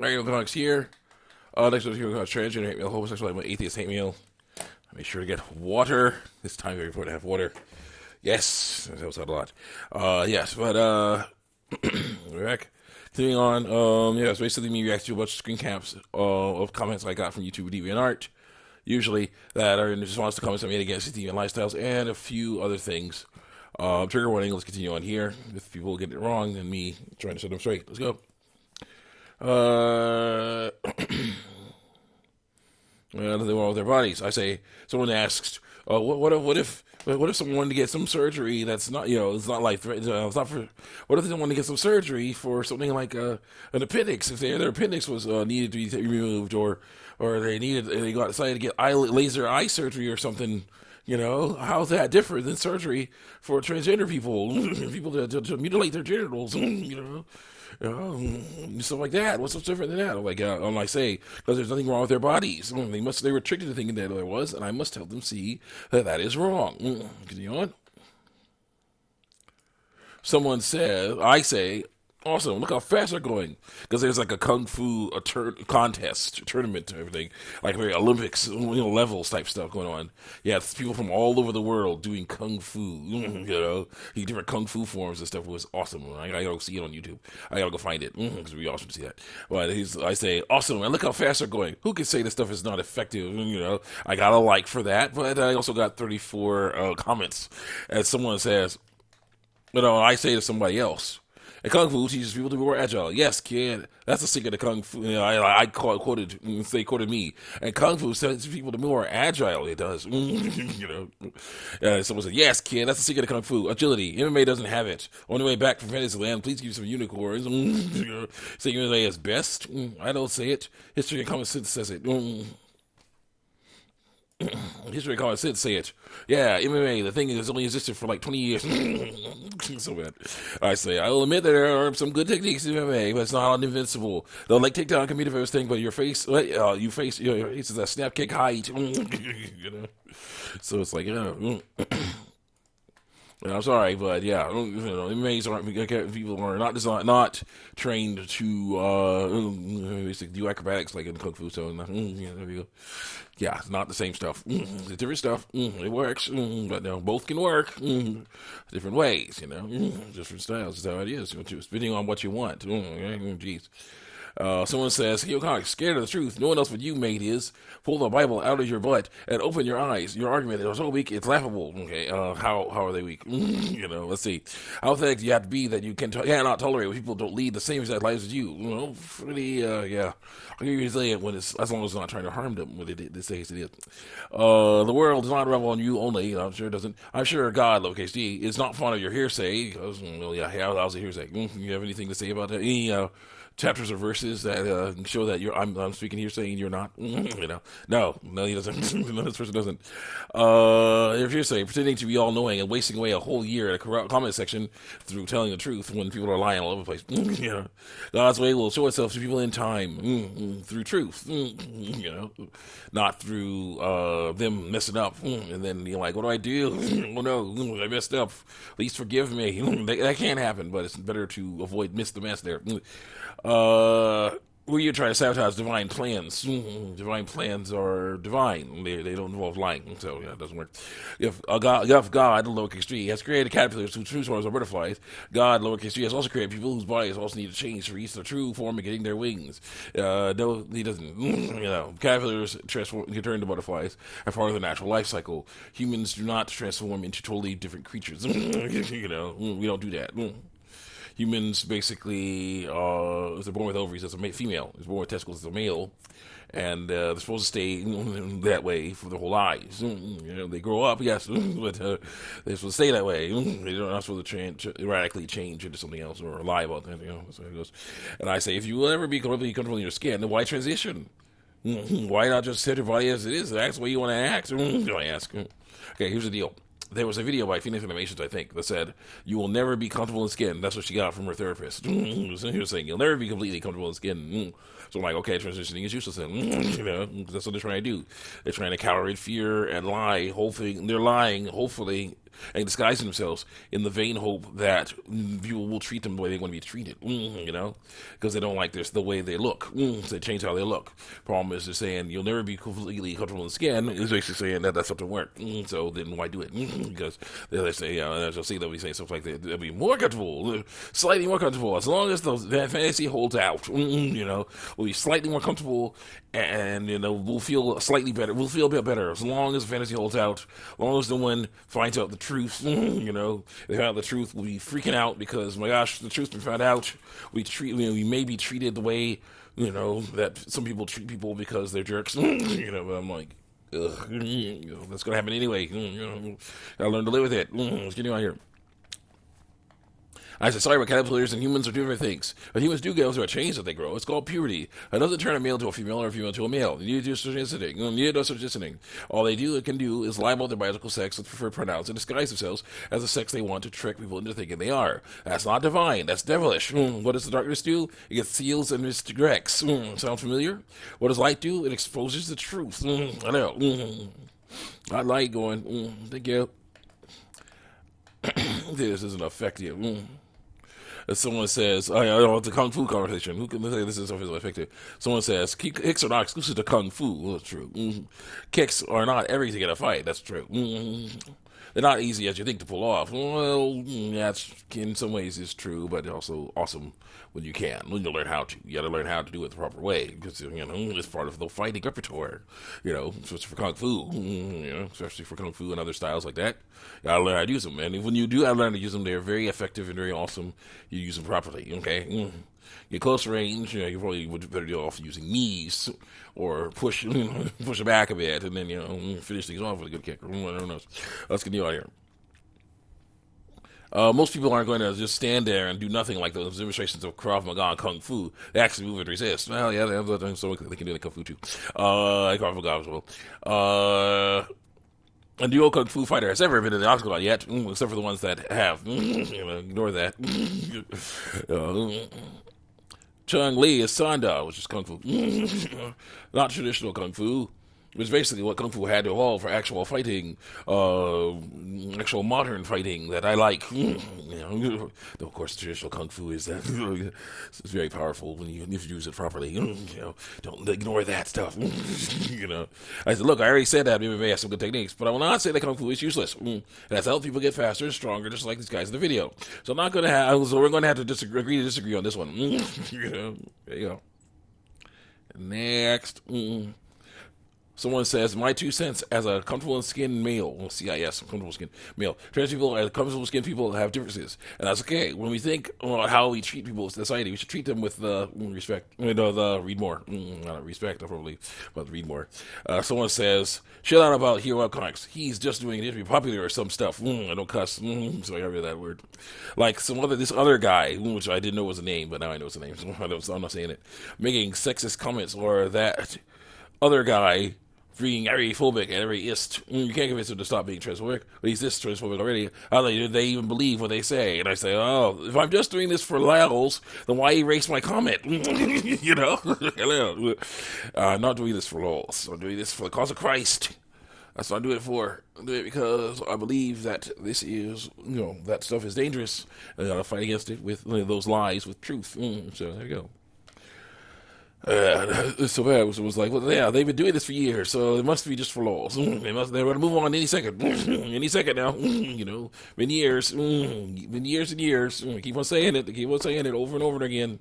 Radio Comics here. Next one here, transgender hate mail, homosexual, atheist hate mail. Make sure to get water. This time very important to have water. Yes, that was a lot. Yes, but we're back. Continuing on, it's basically me reacting to a bunch of screen caps of comments I got from YouTube DeviantArt, usually that are in response to comments I made against deviant lifestyles and a few other things. Trigger warning, let's continue on here. If people get it wrong, then me trying to set them straight. Let's go. Nothing wrong with their bodies. I say, someone asks, what if someone wanted to get some surgery that's not, it's not like, it's not for, what if they want to get some surgery for something like an appendix? If their appendix was needed to be removed, or they got decided to get laser eye surgery or something. How's that different than surgery for transgender people? People to mutilate their genitals, stuff like that. What's so different than that? I say, because there's nothing wrong with their bodies. They were tricked into thinking that there was, and I must help them see that is wrong. Continue on. Someone says, I say, awesome, look how fast they're going. Because there's like a kung fu contest, tournament, and everything. Like very Olympics, levels type stuff going on. Yeah, it's people from all over the world doing kung fu, different kung fu forms and stuff. It was awesome. I gotta go see it on YouTube. I gotta go find it, because it'd be awesome to see that. But I say, awesome, and look how fast they're going. Who can say this stuff is not effective? I got a like for that, but I also got 34 comments. As someone says, I say to somebody else, and Kung Fu teaches people to be more agile. Yes, kid, that's the secret of Kung Fu. I quoted me. And Kung Fu teaches people to be more agile. It does. Someone said, yes, kid, that's the secret of Kung Fu. Agility. MMA doesn't have it. On the way back from Fantasy Land, please give me some unicorns. Say MMA is best. I don't say it. History and common sense says it. History and common sense say it. Yeah, MMA, the thing has only existed for like 20 years. So bad. I say, I will admit that there are some good techniques in MMA, but it's not invincible. They'll take down computer first thing, but your face, your face is a snap kick height. So it's like, I'm sorry, but yeah, MMAs aren't, people are not trained to basically do acrobatics like in Kung Fu. So there we go. Yeah, it's not the same stuff. It's different stuff. It works, but both can work different ways. Different styles. That's how it is. Depending on what you want. Jeez. Someone says, "Yo, Comics, scared of the truth. No one else but you, mate, is. Pull the Bible out of your butt and open your eyes. Your argument is so weak, it's laughable." Okay, how are they weak? Let's see. How thick do you have to be that you cannot tolerate when people don't lead the same exact lives as you? Pretty, yeah. I'll give you say it when it's, as long as it's not trying to harm them. When they say it is. The world does not revel on you only. I'm sure it doesn't. I'm sure God, lowercase d, is not fond of your hearsay. Because, how's the hearsay? You have anything to say about that? Any chapters or verses that show that I'm speaking here saying you're not? No, he doesn't. No, this person doesn't. If you're saying pretending to be all knowing and wasting away a whole year at a corrupt comment section through telling the truth when people are lying all over the place. God's way will show itself to people in time through truth. Not through them messing up. And then you're like, what do I do? Oh no, I messed up. Please forgive me. That can't happen, but it's better to miss the mess there. Where you're trying to sabotage divine plans. Divine plans are divine. They don't involve lying, so it doesn't work. If God, lowercase g, has created caterpillars whose true forms are butterflies, God, lowercase g, has also created people whose bodies also need to change to reach their true form and getting their wings. No, he doesn't. Caterpillars can turn into butterflies as part of the natural life cycle. Humans do not transform into totally different creatures. We don't do that. Humans basically, if they're born with ovaries, as a female. If they're born with testicles, as a male. And they're supposed to stay that way for their whole lives. They grow up, yes, but they're supposed to stay that way. They're not supposed to radically change into something else or lie about that. So it goes. And I say, if you will ever be completely comfortable in your skin, then why transition? Why not just set your body as it is? That's the way you want to act. I ask. Okay, here's the deal. There was a video by Phoenix Animations, I think, that said, "You will never be comfortable in skin." That's what she got from her therapist. He was saying, "You'll never be completely comfortable in skin." So I'm like, okay, transitioning is useless then. That's what they're trying to do. They're trying to cower fear and lie. Hopefully, they're lying, hopefully, and disguising themselves in the vain hope that people will treat them the way they want to be treated, because they don't like this the way they look. So they change how they look. Problem is, they're saying you'll never be completely comfortable in the skin. Is basically saying that that's something work. So then why do it? Because they say, as you'll see, they'll be saying stuff like that. They'll be more comfortable, slightly more comfortable, as long as the fantasy holds out. We'll be slightly more comfortable, and we'll feel slightly better. We'll feel a bit better as long as the fantasy holds out. As long as no one finds out the truth, they find out the truth, we'll be freaking out because, my gosh, the truth's been found out. We may be treated the way that some people treat people because they're jerks. But I'm like, ugh, that's gonna happen anyway. Gotta learn to live with it. Let's get you out here. I said, sorry, but caterpillars and humans are different things. But humans do go through a change that they grow. It's called puberty. It doesn't turn a male to a female or a female to a male. Neither do transitioning. All they can do is lie about their biological sex with preferred pronouns and disguise themselves as the sex they want to trick people into thinking they are. That's not divine. That's devilish. What does the darkness do? It gets seals and misdirects. Sound familiar? What does light do? It exposes the truth. I know. I like going, thank you. This isn't effective. As someone says, it's a kung fu conversation. Who can say this is so effective? Someone says, kicks are not exclusive to kung fu. Well, that's true. Kicks are not everything in a fight. That's true. They're not easy as you think to pull off. Well, that's in some ways is true, but also awesome when you can. When you learn how to. You got to learn how to do it the proper way because it's part of the fighting repertoire. Especially for kung fu. Especially for kung fu and other styles like that. You got to learn how to use them, and when you do learn to use them, they're very effective and very awesome. You use them properly. Okay. Get close range, you probably would better deal off using knees or push it back a bit, and then finish things off with a good kick. Let's get you out here. Most people aren't going to just stand there and do nothing like those demonstrations of Krav Maga and Kung Fu. They actually move and resist. Well, yeah, they can do the Kung Fu too. Krav Maga as well. And no Kung Fu fighter has ever been in the octagon yet, except for the ones that have. Ignore that. Chung Li is Sanda, which is Kung Fu. Not traditional Kung Fu. Which is basically what Kung Fu had to evolve for actual fighting, actual modern fighting that I like. Though, of course, traditional Kung Fu is it's very powerful when you use it properly. Don't ignore that stuff. I said, look, I already said that MMA has some good techniques, but I will not say that Kung Fu is useless. It has helped people get faster and stronger, just like these guys in the video. So I'm not going to have. So we're going to have to agree to disagree on this one. There you go. Next. Someone says, my 2 cents as a comfortable skin male, CIS, comfortable skin male. Trans people as comfortable skin people have differences. And that's okay. When we think about how we treat people in society, we should treat them with respect. Read more. Not respect, probably, but read more. Someone says, chill out about Hero Comics. He's just doing it to be popular or some stuff. I don't cuss. So I got rid of that word. Like this other guy, which I didn't know was a name, but now I know it's a name. So I'm not saying it. Making sexist comments or that other guy being very phobic and very ist. You can't convince him to stop being transphobic, but he's this transphobic already. How do they even believe what they say? And I say, if I'm just doing this for lulz, then why erase my comment? Hello. I'm not doing this for lulz. I'm doing this for the cause of Christ. That's what I do it for. I do it because I believe that this is, that stuff is dangerous, and I gotta fight against it with those lies with truth. So there you go. It's so bad. It was like, well, yeah, they've been doing this for years, so it must be just for laws. They're going to move on any second. Any second now. Been years. Been years and years. Keep on saying it. Keep on saying it over and over again.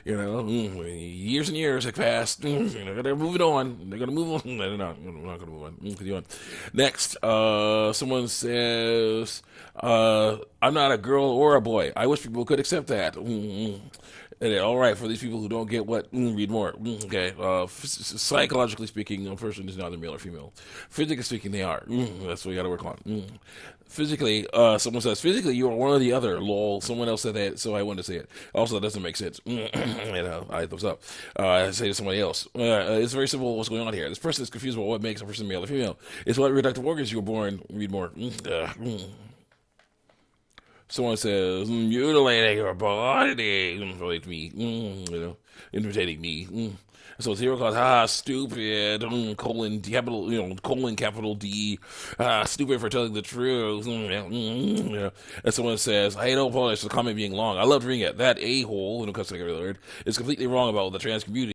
Years and years have passed. They're moving on. They're going to move on. They're not going to move on. Continue on. Next, someone says, I'm not a girl or a boy. I wish people could accept that. All right, for these people who don't get what, read more. Okay, psychologically speaking, a person is neither male or female. Physically speaking, they are. That's what you got to work on. Physically, someone says, physically, you are one or the other. Lol. Someone else said that, so I wanted to say it. Also, that doesn't make sense. I thumbs up. I say to somebody else. It's very simple what's going on here. This person is confused about what makes a person male or female. It's what reproductive organs you were born. Read more. Someone says, mutilating your body, like me, imitating me. So it's hero calls, stupid, colon capital D, stupid for telling the truth. And someone says, hey, don't apologize for the comment being long. I loved reading it. That a-hole, when it comes to the word, is completely wrong about the trans community.